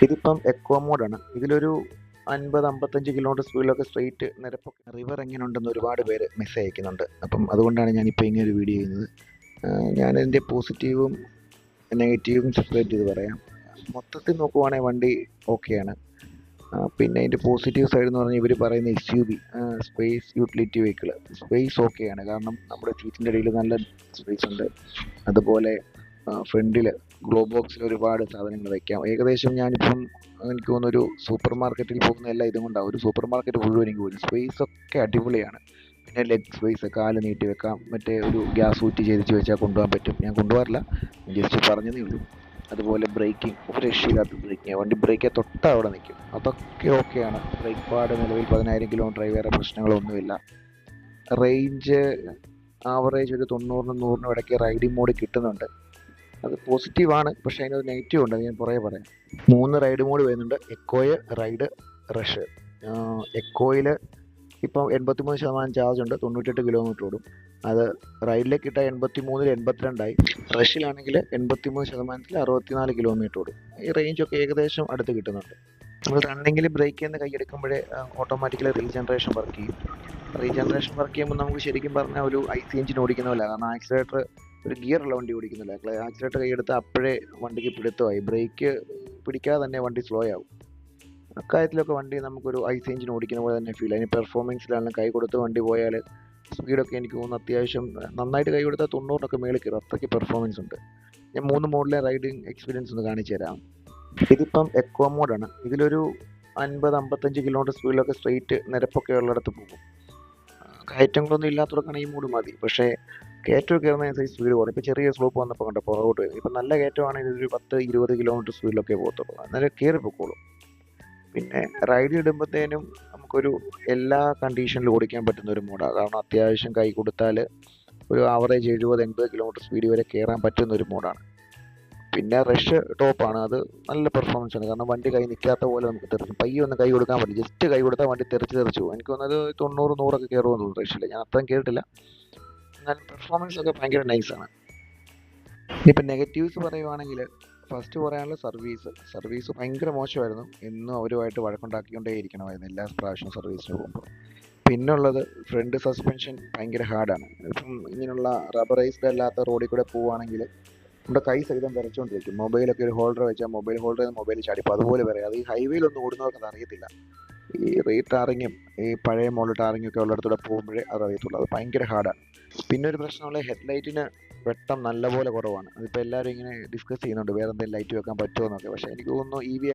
ഇതിപ്പം എക്കോ മോഡാണ്. ഇതിലൊരു 50-55 kilometre സ്പീഡിലൊക്കെ straight നിരപ്പൊക്കെ river എങ്ങനെ ഉണ്ടെന്ന് ഒരുപാട് പേര് മെസ്സേജ് അയക്കുന്നുണ്ട്. അപ്പം അതുകൊണ്ടാണ് ഞാനിപ്പോൾ ഇങ്ങനെ ഒരു വീഡിയോ ചെയ്യുന്നത്. ഞാനതിൻ്റെ പോസിറ്റീവും നെഗറ്റീവും സെപ്പറേറ്റ് ചെയ്ത് പറയാം. മൊത്തത്തിൽ നോക്കുവാണെങ്കിൽ വണ്ടി ഓക്കെയാണ്. പിന്നെ അതിൻ്റെ പോസിറ്റീവ് സൈഡ് എന്ന് പറഞ്ഞാൽ ഇവർ പറയുന്ന SUV space utility vehicle space ഓക്കെയാണ്. കാരണം നമ്മുടെ സീറ്റിൻ്റെ ഇടയിൽ നല്ല സ്പേസ് ഉണ്ട്. അതുപോലെ ഫ്രണ്ടിൽ ഗ്ലോ ബോക്സിൽ ഒരുപാട് സാധനങ്ങൾ വയ്ക്കാം. ഏകദേശം ഞാനിപ്പം എനിക്ക് തോന്നുന്നു ഒരു സൂപ്പർ മാർക്കറ്റിൽ പോകുന്ന എല്ലാം ഇതും കൊണ്ടാവും. ഒരു സൂപ്പർ മാർക്കറ്റ് മുഴുവൻ എനിക്ക് പോലും സ്പേസ് ഒക്കെ അടിപൊളിയാണ്. പിന്നെ ലെഗ് സ്പേസ്, കാല് നീട്ടി വെക്കാം. മറ്റേ ഒരു ഗ്യാസ് ഊറ്റി ചെയ്തിച്ച് വെച്ചാൽ കൊണ്ടുപോകാൻ പറ്റും. ഞാൻ കൊണ്ടുപോകാറില്ല, ജസ്റ്റ് പറഞ്ഞതേ ഉള്ളൂ. അതുപോലെ ബ്രേക്കിംഗ് ഒരു രക്ഷയില്ലാത്ത ബ്രേക്കിംഗ്. വണ്ടി ബ്രേക്ക് തൊട്ട് അവിടെ നിൽക്കും. അതൊക്കെ ഓക്കെയാണ്. ബ്രേക്ക് പാഡ് നിലവിൽ 10,000 കിലോമീറ്റർ വേറെ പ്രശ്നങ്ങളൊന്നുമില്ല. റേഞ്ച് ആവറേജ് ഒരു 90-നും 100-നും ഇടയ്ക്ക് റൈഡിംഗ് മോഡ് കിട്ടുന്നുണ്ട്. അത് പോസിറ്റീവാണ്. പക്ഷേ അതിനൊരു നെഗറ്റീവ് ഉണ്ട്, അത് ഞാൻ പുറകെ പറയാം. 3 റൈഡ് മോഡ് വരുന്നുണ്ട്: എക്കോയ്, റൈഡ്, റഷ്. എക്കോയിൽ ഇപ്പം 83% ചാർജ് ഉണ്ട്, 98 കിലോമീറ്റർ ഓടും. അത് റൈഡിലേക്ക് ഇട്ടാൽ 83-ൽ 82ആയി. റഷിലാണെങ്കിൽ 83%-ൽ 64 കിലോമീറ്റർ ഓടും. ഈ റേഞ്ചൊക്കെ ഏകദേശം അടുത്ത് കിട്ടുന്നുണ്ട്. നമ്മൾ റണ്ണിങ്ങിൽ ബ്രേക്കിൽ നിന്ന് കൈയെടുക്കുമ്പോഴേ ഓട്ടോമാറ്റിക്കലി റീജനറേഷൻ വർക്ക് ചെയ്യും. റീജനറേഷൻ വർക്ക് ചെയ്യുമ്പോൾ നമുക്ക് ശരിക്കും പറഞ്ഞാൽ ഒരു IC എഞ്ചിൻ ഓടിക്കുന്ന പോലെ. കാരണം ആക്സിലേറ്റർ ഒരു ഗിയറുള്ള വണ്ടി ഓടിക്കുന്നില്ല. ആക്സിലേറ്റർ കൈയെടുത്താൽ അപ്പോഴേ വണ്ടിക്ക് പിടുത്തമായി. ബ്രേക്ക് പിടിക്കാതെ തന്നെ വണ്ടി സ്ലോ ആവും. അക്കാര്യത്തിലൊക്കെ വണ്ടി നമുക്കൊരു IC എഞ്ചിൻ ഓടിക്കുന്ന പോലെ തന്നെ ഫീൽ. അതിന് പെർഫോമൻസിലാണെങ്കിലും കൈ കൊടുത്ത് വണ്ടി പോയാൽ സ്പീഡൊക്കെ എനിക്ക് തോന്നുന്നു അത്യാവശ്യം നന്നായിട്ട് കൈ കൊടുത്താൽ 90-നൊക്കെ മേളിൽ കയറും. അത്രയ്ക്ക് പെർഫോമൻസ് ഉണ്ട്. ഞാൻ 3 മോഡിലെ റൈഡിങ് എക്സ്പീരിയൻസ് ഒന്ന് കാണിച്ചു തരാം. ഇതിപ്പം എക്കോ മോഡാണ്. ഇതിലൊരു 50-55 കിലോമീറ്റർ സ്പീഡിലൊക്കെ സ്ട്രെയിറ്റ് നിരപ്പൊക്കെ ഉള്ളിടത്ത് പോകും. കയറ്റങ്ങളൊന്നും ഇല്ലാത്തവർക്കാണെങ്കിൽ ഈ മൂഡ് മതി. പക്ഷേ കയറ്റം കയറുന്നതനുസരിച്ച് സ്പീഡ് കുറയും. ഇപ്പോൾ ചെറിയ സ്ലോപ്പ് വന്നപ്പോൾ കണ്ടോ പുറകോട്ട് വരും. ഇപ്പം നല്ല കയറ്റമാണെങ്കിൽ ഇതൊരു 10-20 കിലോമീറ്റർ സ്പീഡിലൊക്കെ പോകത്തുള്ളൂ. അന്നേരം കയറി പൊക്കോളും. പിന്നെ റൈഡ് ഇടുമ്പോഴത്തേനും നമുക്കൊരു എല്ലാ കണ്ടീഷനിലും ഓടിക്കാൻ പറ്റുന്ന ഒരു മോഡാണ്. കാരണം അത്യാവശ്യം കൈ കൊടുത്താൽ ഒരു ആവറേജ് 70-80 കിലോമീറ്റർ സ്പീഡ് വരെ കയറാൻ പറ്റുന്ന ഒരു മോഡാണ്. പിന്നെ റഷ് ടോപ്പാണ്. അത് നല്ല പെർഫോമൻസ് ആണ്. കാരണം വണ്ടി കൈ നിൽക്കാത്ത പോലെ നമുക്ക് തെറിക്കും. പയ്യെ ഒന്ന് കൈ കൊടുക്കാൻ പറ്റും. ജസ്റ്റ് കൈ കൊടുത്താൽ വണ്ടി തെറിച്ച് പോകും. എനിക്ക് തോന്നുന്നത് 90-100 കയറുമെന്ന് തോന്നുന്നു റഷിൽ. ഞാൻ അത്രയും കേട്ടിട്ടില്ല. എന്നാലും പെർഫോമൻസ് ഒക്കെ ഭയങ്കര നൈസാണ്. ഇനിയിപ്പോൾ നെഗറ്റീവ്സ് പറയുവാണെങ്കിൽ ഫസ്റ്റ് പറയാനുള്ള സർവീസ് ഭയങ്കര മോശമായിരുന്നു. എന്നും അവരുമായിട്ട് വഴക്കുണ്ടാക്കിക്കൊണ്ടേ ഇരിക്കണമായിരുന്നു എല്ലാ പ്രാവശ്യവും സർവീസിന് പോകുമ്പോൾ. പിന്നുള്ളത് ഫ്രണ്ട് സസ്പെൻഷൻ ഭയങ്കര ഹാർഡാണ്. ഇപ്പം ഇങ്ങനെയുള്ള റബ്ബറൈസ്ഡ് അല്ലാത്ത റോഡിൽ കൂടെ പോവുകയാണെങ്കിൽ നമ്മുടെ കൈ സഹിതം വിറച്ചുകൊണ്ടിരിക്കും. മൊബൈലൊക്കെ ഒരു ഹോൾഡർ വെച്ചാൽ മൊബൈൽ ചാടിപ്പോൾ അതുപോലെ പറയാം. അത് ഈ ഹൈവേയിലൊന്നും ഓടുന്നവർക്ക് അത് അറിയത്തില്ല. ഈ ടാറിങ്ങും ഈ പഴയ മോഡൽ ടാറിങ്ങും ഒക്കെ ഉള്ളിടത്തൂടെ പോകുമ്പോഴേ അത് അറിയത്തുള്ളൂ. അത് ഭയങ്കര ഹാർഡാണ്. പിന്നെ ഒരു പ്രശ്നമുള്ള ഹെഡ്ലൈറ്റിന് വെട്ടം നല്ലപോലെ കുറവാണ്. അതിപ്പോൾ എല്ലാവരും ഇങ്ങനെ ഡിസ്കസ് ചെയ്യുന്നുണ്ട് വേറെ എന്തെങ്കിലും ലൈറ്റ് വെക്കാൻ പറ്റുമോ എന്നൊക്കെ. പക്ഷേ എനിക്ക് തോന്നുന്നു EV